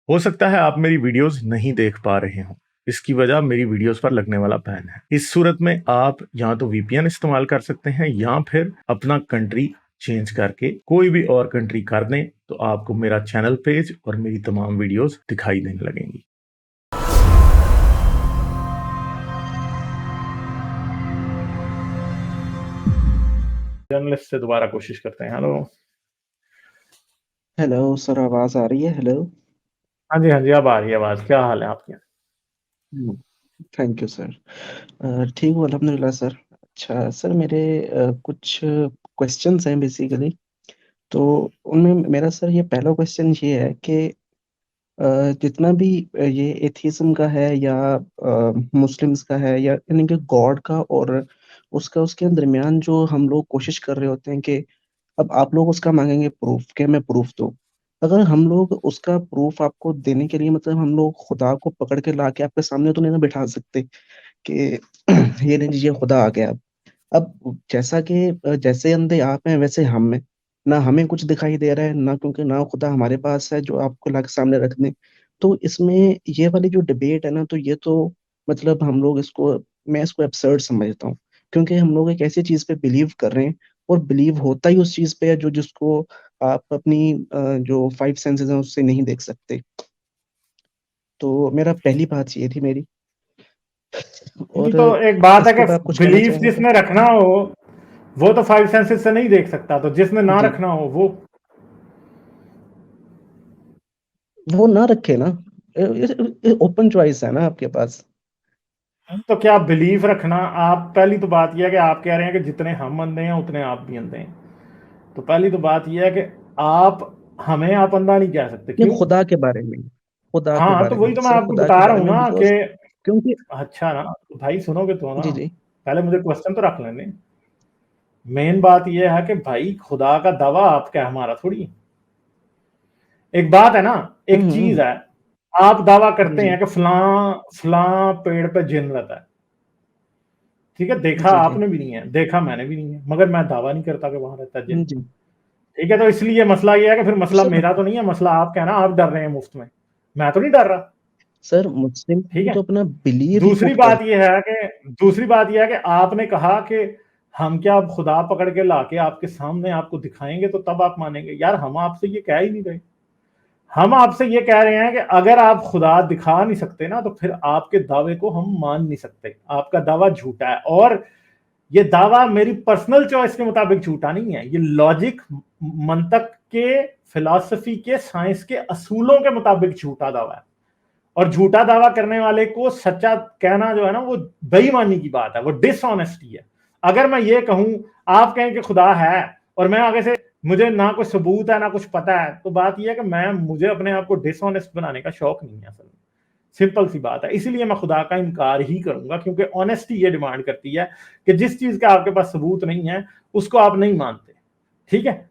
हो सकता है आप मेरी वीडियोस नहीं देख पा रहे हों। इसकी वजह मेरी वीडियोस पर लगने वाला बैन है। इस सूरत में आप या तो वीपीएन इस्तेमाल कर सकते हैं या फिर अपना कंट्री चेंज करके कोई भी और कंट्री कर दें, तो आपको मेरा चैनल पेज और मेरी तमाम वीडियोस दिखाई देने लगेंगी। जर्नलिस्ट से दोबारा कोशिश करते हैं। हेलो। हेलो सर, आवाज़ आ रही है? हेलो। हाँ जी, हाँ जी, अब आ रही है आवाज। क्या हाल है आपके? Thank you sir. ठीक हूँ अल्हम्दुलिल्लाह सर। अच्छा सर, मेरे कुछ क्वेश्चंस हैं बेसिकली। तो उनमें मेरा सर ये पहला क्वेश्चन ये है कि जितना भी ये एथिज्म का है या मुस्लिम्स का है या यानी कि गॉड का और उसके दरमियान जो हम लोग कोशिश कर रहे होते हैं कि अब आप लोग उसका मांगेंगे प्रूफ कि हमें प्रूफ दो। अगर हम लोग उसका प्रूफ आपको देने के लिए मतलब हम लोग खुदा को पकड़ के ला के आपके सामने तो नहीं ना बिठा सकते कि ये लीजिए खुदा आ गया। अब जैसा कि जैसे अंधे आप हैं वैसे हम हैं। ना हमें कुछ दिखाई दे रहा है ना, क्योंकि ना खुदा हमारे पास है जो आपको ला के सामने रख दें। तो इसमें ये वाली जो डिबेट है ना, तो ये तो मतलब हम लोग इसको, मैं इसको एब्सर्ड समझता हूँ। क्योंकि हम लोग एक ऐसी चीज पे बिलीव कर रहे हैं और बिलीव होता ही उस चीज पे है जो जिसको आप अपनी जो फाइव सेंसेस हैं उससे नहीं देख सकते। तो मेरा पहली बात ये थी मेरी। नहीं और तो एक बात है इसके कि ऊपर आप कुछ कहना बिलीफ चाहेंगे जिसने रखना हो वो तो फाइव सेंसेस से नहीं देख सकता, तो जिसने ना जी। रखना हो वो वो ना रखे ना, ओपन चॉइस है ना आपके पास। तो क्या बिलीफ रखना। आप पहली तो बात यह है कि आप कह रहे हैं कि जितने हम अंधे हैं उतने आप भी अंधे हैं। तो पहली तो बात यह है कि आप हमें आप अंधा नहीं कह सकते। नहीं, क्यों? खुदा के बारे में, खुदा के हाँ, तो बारे वही में तो मैं सर, आपको खुदा के बता रहा बारे हूँ में ना कि बिकॉज क्योंकि अच्छा ना, तो भाई सुनोगे तो ना। जी जी पहले मुझे क्वेश्चन तो रख लेने। मेन बात यह है कि भाई खुदा का दावा आपका है, हमारा थोड़ी है। एक बात है ना, एक चीज हम्म। है। आप दावा करते जी हैं कि फलां फलां पेड़ पे जिन रहता है। ठीक है, देखा जी जी आपने भी नहीं है, देखा मैंने भी नहीं है, मगर मैं दावा नहीं करता कि वहां रहता है जिन। जी। ठीक है, तो इसलिए मसला ये है कि फिर तो मसला सर, मेरा तो नहीं है, मसला आप कहना आप डर रहे हैं मुफ्त में। मैं तो नहीं डर रहा। सर मुस्लिम ठीक है। तो अपना बिलीव ही दूसरी पुट कर। बात यह है कि दूसरी बात यह है कि आपने कहा कि हम क्या अब खुदा पकड़ के लाके आपके सामने आपको दिखाएंगे तो तब आप मानेंगे। यार हम आपसे ये कह ही नहीं रहे। हम आपसे ये कह रहे हैं कि अगर आप खुदा दिखा नहीं सकते ना, तो फिर आपके दावे को हम मान नहीं सकते। आपका दावा झूठा है, और ये दावा मेरी पर्सनल चॉइस के मुताबिक झूठा नहीं है। ये लॉजिक, मंतक के, फिलॉसफी के, साइंस के असूलों के मुताबिक झूठा दावा है। और झूठा दावा करने वाले को सच्चा कहना जो है ना, वो बेईमानी की बात है, वो डिसऑनेस्टी है। अगर मैं ये कहूं, आप कहें कि खुदा है, और मैं आगे से मुझे ना कुछ सबूत है ना कुछ पता है, तो बात यह है कि मैं मुझे अपने आप को डिसऑनेस्ट बनाने का शौक नहीं है असल में। सिंपल सी बात है। इसीलिए मैं खुदा का इनकार ही करूंगा, क्योंकि ऑनेस्टी ये डिमांड करती है कि जिस चीज का आपके पास सबूत नहीं है उसको आप नहीं मानते। ठीक है,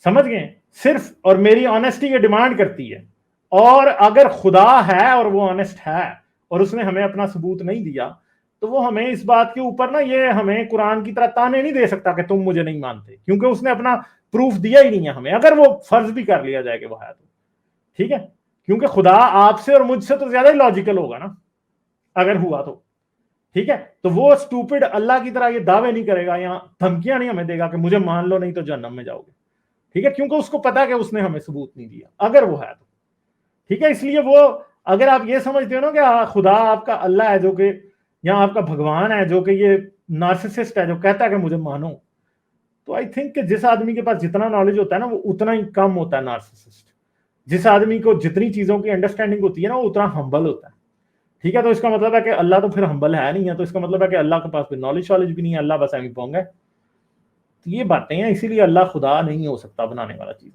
समझ गए? सिर्फ और मेरी ऑनेस्टी ये डिमांड करती है। और अगर खुदा है और वो ऑनेस्ट है और उसने हमें अपना सबूत नहीं दिया, तो वो हमें इस बात के ऊपर ना, ये हमें कुरान की तरह ताने नहीं दे सकता कि तुम मुझे नहीं मानते, क्योंकि उसने अपना प्रूफ दिया ही नहीं है हमें। अगर वो फर्ज भी कर लिया जाए कि वो है तो ठीक है, क्योंकि खुदा आपसे और मुझसे तो ज्यादा ही लॉजिकल होगा ना अगर हुआ तो। ठीक है, तो वो स्टूपिड अल्लाह की तरह ये दावे नहीं करेगा या धमकियां नहीं हमें देगा कि मुझे मान लो नहीं तो जहन्नम में जाओगे। ठीक है, क्योंकि उसको पता है कि उसने हमें सबूत नहीं दिया अगर वो है तो। ठीक है, इसलिए वो, अगर आप ये समझते हो ना कि खुदा आपका अल्लाह है जो कि, या आपका भगवान है जो कि ये नार्सिसिस्ट है जो कहता है कि मुझे मानो, तो आई थिंक कि जिस आदमी के पास जितना नॉलेज होता है ना, वो उतना ही कम होता है नार्सिसिस्ट। जिस आदमी को जितनी चीजों की अंडरस्टैंडिंग होती है ना, वो उतना हम्बल होता है। ठीक है, तो इसका मतलब है कि अल्लाह तो फिर हम्बल है नहीं है, तो इसका मतलब है कि अल्लाह के पास कोई नॉलेज वॉलेज भी नहीं है, अल्लाह बस एमी पोंग है। तो ये बातें हैं, इसीलिए अल्लाह खुदा नहीं हो सकता बनाने वाला चीज,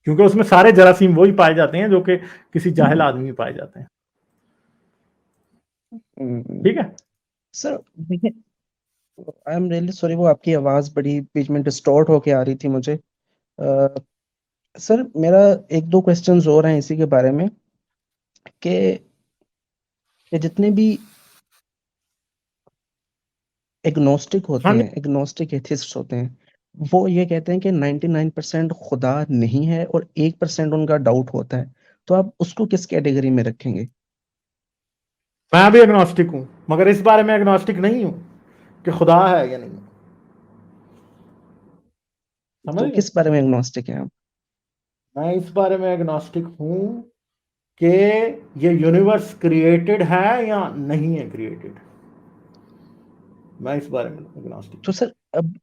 क्योंकि उसमें सारे जरासीम वही पाए जाते हैं जो कि किसी जाहिल आदमी में पाए जाते हैं। ठीक है। सर देखिए, आई एम रियली सॉरी, वो आपकी आवाज़ बड़ी बीच में डिस्टॉर्ट होके आ रही थी मुझे। सर मेरा एक दो क्वेश्चंस और हैं इसी के बारे में कि ये जितने भी एग्नोस्टिक हाँ होते जी। हैं, एग्नोस्टिक एथिस्ट होते हैं, वो ये कहते हैं कि 99% खुदा नहीं है और 1% उनका डाउट होता है। तो आप उसको किस कैटेगरी में रखेंगे? मैं भी एग्नोस्टिक हूं, मगर इस बारे में एग्नोस्टिक नहीं हूं कि खुदा है या नहीं। समझ तो गए? किस बारे में एग्नोस्टिक हैं आप? मैं इस बारे में एग्नोस्टिक हूं कि ये यूनिवर्स क्रिएटेड है या नहीं है क्रिएटेड। मैं इस बारे में एग्नोस्टिक तो हूं। सर अब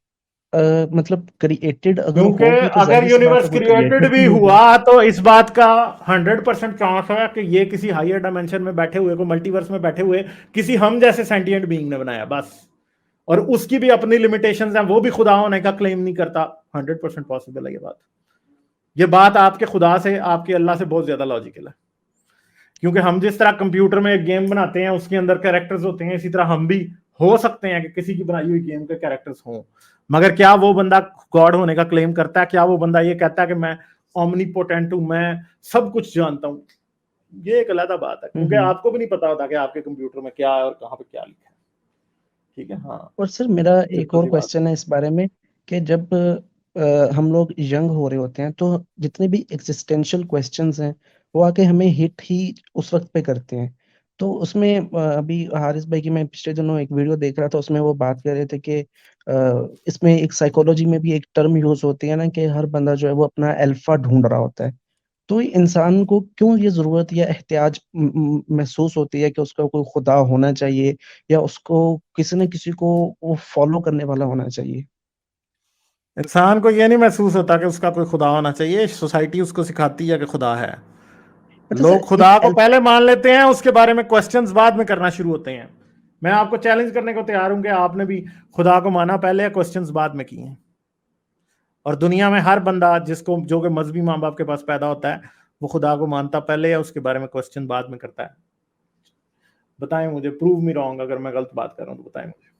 मतलब क्रिएटेड अगर क्योंकि हो भी तो अगर ज़ाहिर-सी बात है यूनिवर्स वो तो क्रिएटेड रिलेटिव भी भी होगा। हुआ तो इस बात का 100% चांस है कि ये किसी हायर डायमेंशन में बैठे हुए को, मल्टीवर्स में बैठे हुए किसी हम जैसे सेंटिएंट बीइंग ने बनाया बस। और उसकी भी अपनी लिमिटेशंस हैं, वो भी खुदा होने का क्लेम नहीं करता। 100% पॉसिबल है ये बात आपके खुदा से, आपके अल्लाह से बहुत ज्यादा लॉजिकल है। क्योंकि हम जिस तरह कंप्यूटर में एक गेम बनाते हैं, उसके अंदर कैरेक्टर्स होते हैं, इसी तरह हम भी हो सकते हैं कि किसी की बनाई हुई गेम के कैरेक्टर्स हों। मगर क्या वो बंदा गॉड होने का क्लेम करता है? क्या वो बंदा ये कहता है कि मैं ओमनीपोटेंट हूं, मैं सब कुछ जानता हूं? ये एक अलग बात है, हुँ, क्योंकि हुँ। आपको भी नहीं पता होता कि आपके कंप्यूटर में क्या है और कहां पे क्या लिखा है। ठीक है, हाँ, और सर मेरा एक सिंपल और सी बात क्वेश्चन है इस बारे में कि जब हम लोग यंग हो रहे होते हैं तो जितने भी एग्जिस्टेंशियल क्वेश्चंस हैं वो आके हमें हिट ही उस वक्त पे करते हैं। तो उसमें अभी हारिस भाई की मैं पिछले दिनों एक वीडियो देख रहा था, उसमें वो बात कर रहे थे कि इसमें एक साइकोलॉजी में भी एक टर्म यूज होती है ना कि हर बंदा जो है वो अपना अल्फा ढूंढ रहा होता है। तो इंसान को क्यों ये ज़रूरत या एहतियाज महसूस होती है कि उसका कोई खुदा होना चाहिए या उसको किसी न किसी को वो फॉलो करने वाला होना चाहिए? इंसान को ये नहीं महसूस होता कि उसका कोई खुदा होना चाहिए, सोसाइटी उसको सिखाती है कि खुदा है। अच्छा लोग सर एक खुदा को पहले मान लेते हैं, उसके बारे में क्वेश्चंस बाद में करना शुरू होते हैं। मैं आपको चैलेंज करने को तैयार हूं कि आपने भी खुदा को माना पहले या क्वेश्चंस बाद में किए हैं। और दुनिया में हर बंदा जिसको जो कि मजहबी माँ बाप के पास पैदा होता है, वो खुदा को मानता पहले या उसके बारे में क्वेश्चन बाद में करता है। बताएं मुझे, प्रूव मी रॉन्ग, अगर मैं गलत बात कर रहा हूं तो बताएं मुझे।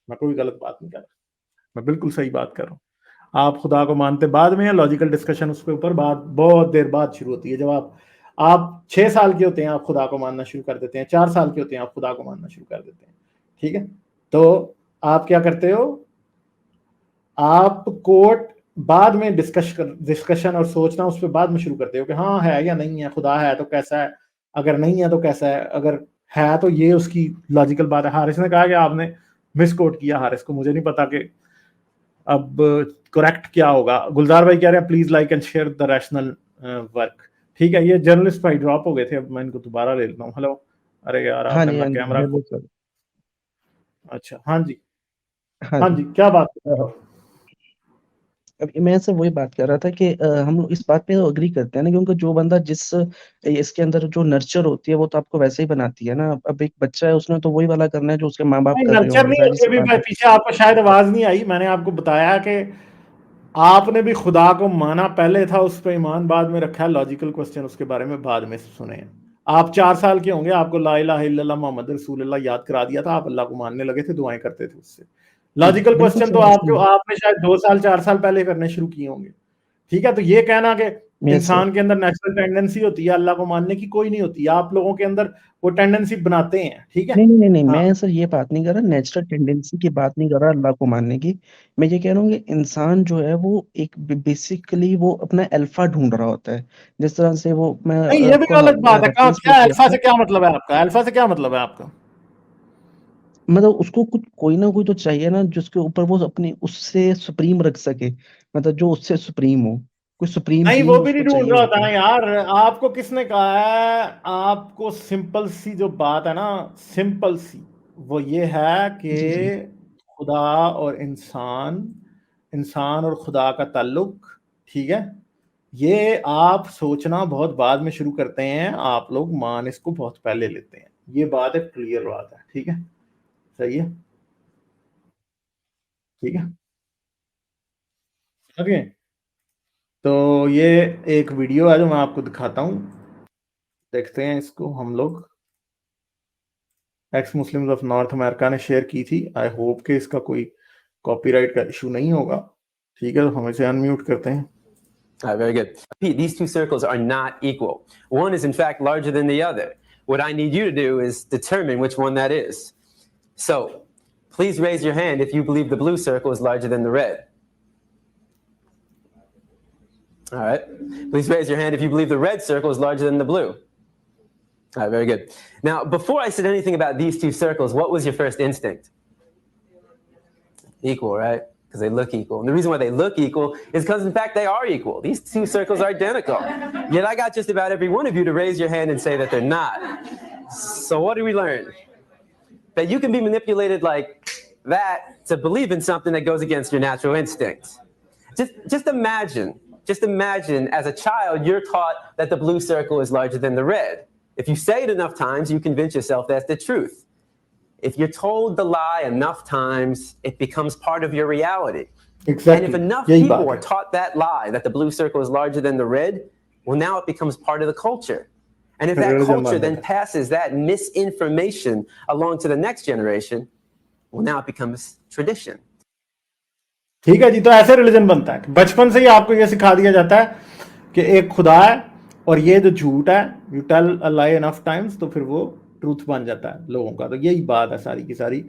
मैं कोई गलत बात नहीं कर रहा, मैं बिल्कुल सही बात कर रहा हूँ। आप खुदा को मानते बाद में, या लॉजिकल डिस्कशन उसके ऊपर बात बहुत देर बाद शुरू होती है। जब आप 6 साल के होते हैं आप खुदा को मानना शुरू कर देते हैं, 4 साल के होते हैं आप खुदा को मानना शुरू कर देते हैं। ठीक है, तो आप क्या करते हो? आप कोर्ट बाद में डिस्कशन और सोचना उस पर बाद में शुरू करते हो कि हाँ है या नहीं है, खुदा है तो कैसा है, अगर नहीं है तो कैसा है, अगर है तो ये उसकी लॉजिकल बात है। हारिस ने कहा कि आपने मिस कोट किया हारिस को, मुझे नहीं पता कि अब करेक्ट क्या होगा। गुलजार भाई कह रहे हैं please like and share the rational work. ठीक है, ये जर्नलिस्ट भाई ड्रॉप हो गए थे, अब मैं इनको दोबारा ले लेता हूँ। हेलो, अरे यार हाँ आपने जी, अपना हाँ जी, कैमरा ज़रूर सर। अच्छा, हाँ जी, हाँ हाँ जी। जी, क्या बात कर रहे हो? अब मैं सर वही बात कर रहा था कि हम लोग इस बात पे तो एग्री करते हैं ना, क्योंकि जो बंदा जिस इसके अंदर जो नर्चर होती है वो तो आपको वैसे ही बनाती है ना। अब एक बच्चा है उसने तो वही वाला करना है जो उसके माँ-बाप नहीं, कर रहे नर्चर होंगे, नहीं होती। ज़ाहिर-सी अभी बात मैं है। पीछे, आपको शायद आवाज नहीं आई, मैंने आपको बताया कि आपने भी खुदा को माना पहले था, उस पर ईमान बाद में रखा है, लॉजिकल क्वेश्चन उसके बारे में बाद में सुने हैं। आप 4 साल के होंगे, आपको ला इलाहा इल्लल्लाह मोहम्मद रसूलुल्लाह याद करा दिया था, आप अल्लाह को मानने लगे थे, दुआएं करते थे उससे। जी, लॉजिकल बिल्कुल क्वेश्चन तो सर आपको, ऐसे आपने शायद 2 साल 4 साल पहले करने शुरू किए होंगे। ठीक है, तो ये कहना कि यस सर। इंसान के अंदर नेचुरल टेंडेंसी होती है अल्लाह को मानने की, कोई नहीं होती। आप लोगों के अंदर वो टेंडेंसी बनाते हैं। ठीक है, नहीं, नहीं, नहीं, नहीं, हाँ। मैं सर ये बात नहीं कर रहा, नेचुरल टेंडेंसी की बात नहीं कर रहा अल्लाह को मानने की। मैं ये कह रहा हूँ कि इंसान जो है वो एक बेसिकली वो अपना अल्फा ढूंढ रहा होता है। जिस तरह से वो मैं नहीं, ये भी आपको अलग बात है। कहाँ, रेफरेंस भी क्या दिया अल्फा था। से क्या मतलब है आपका? अल्फा से क्या मतलब है आपका? मतलब उसको कुछ कोई ना कोई तो चाहिए ना जिसके ऊपर वो अपनी उससे सुप्रीम रख सके, मतलब जो उससे सुप्रीम हो, कोई सुप्रीम नहीं, वो बीइंग भी नहीं उसको ढूंढ चाहिए रहा होता होता है। है यार। आपको किसने कहा है? आपको सिंपल सी जो बात है ना, सिंपल सी, वो ये है कि जी, जी। खुदा और इंसान, इंसान और खुदा का ताल्लुक, ठीक है, ये आप सोचना बहुत बाद में शुरू करते हैं, आप लोग मान इसको बहुत पहले लेते हैं। ये बात है, क्लियर बात है। ठीक है, सही है, ठीक है, समझ गए? तो ये एक वीडियो है जो मैं आपको दिखाता हूँ, देखते हैं इसको हम लोग। X Muslims of north America ने शेयर की थी। आई होप कि इसका कोई कॉपीराइट का इशू नहीं होगा। ठीक है, तो हम इसे अनम्यूट करते हैं। Very good. Pete, these two circles are not equal. One is, in fact, larger than the other. What I need you to do is determine which one that is. So, please raise your hand if you believe the blue circle is larger than the red. All right. Please raise your hand if you believe the red circle is larger than the blue. All right, very good. Now, before I said anything about these two circles, what was your first instinct? Equal, right? Because they look equal. And the reason why they look equal is because, in fact, they are equal. These two circles are identical. Yet I got just about every one of you to raise your hand and say that they're not. So what did we learn? That you can be manipulated like that to believe in something that goes against your natural instincts. Just imagine as a child, you're taught that the blue circle is larger than the red. If you say it enough times, you convince yourself that's the truth. If you're told the lie enough times, it becomes part of your reality. Exactly. And if enough यही people बात are है। taught that lie, that the blue circle is larger than the red, well, now it becomes part of the culture. And if that Religion culture बन then जाता है। passes that misinformation along to the next generation, well, now it becomes tradition. ठीक है जी, तो ऐसे religion बनता है। बचपन से ही आपको ये सिखा दिया जाता है कि एक खुदा है और ये जो झूठ है, you tell a lie enough times, तो फिर वो ट्रूथ बन जाता है लोगों का। तो यही बात है सारी की सारी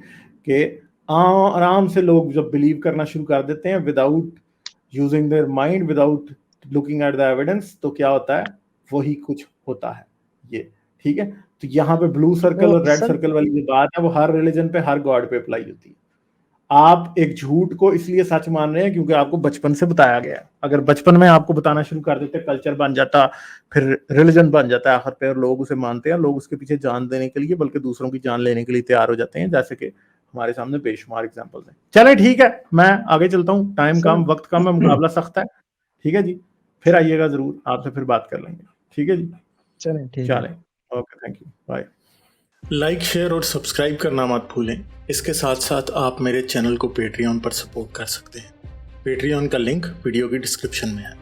कि आराम से लोग जब बिलीव करना शुरू कर देते हैं without using their mind, without looking at the evidence, तो क्या होता है, वही कुछ होता है ये। ठीक है, तो यहाँ पे ब्लू सर्कल और रेड सर सर्कल वाली जो बात है वो हर रिलीजन पे, हर गॉड पे अप्लाई होती है। आप एक झूठ को इसलिए सच मान रहे हैं क्योंकि आपको बचपन से बताया गया है। अगर बचपन में आपको बताना शुरू कर देते, कल्चर बन जाता, फिर रिलीजन बन जाता है आखिर पे, और लोग उसे मानते हैं, लोग उसके पीछे जान देने के लिए, बल्कि दूसरों की जान लेने के लिए तैयार हो जाते हैं, जैसे कि हमारे सामने बेशुमार एग्जांपल्स हैं। चले ठीक है, मैं आगे चलता हूँ, टाइम सर कम, वक्त कम है, मुकाबला सख्त है। ठीक है जी, फिर आइएगा जरूर, आपसे फिर बात कर लेंगे। ठीक है जी, चलें ठीक है। चलें, okay, thank you, bye. Like, share और सब्सक्राइब करना मत भूलें। इसके साथ साथ आप मेरे चैनल को पेट्रियन पर सपोर्ट कर सकते हैं। पेट्रियन का लिंक वीडियो की डिस्क्रिप्शन में है।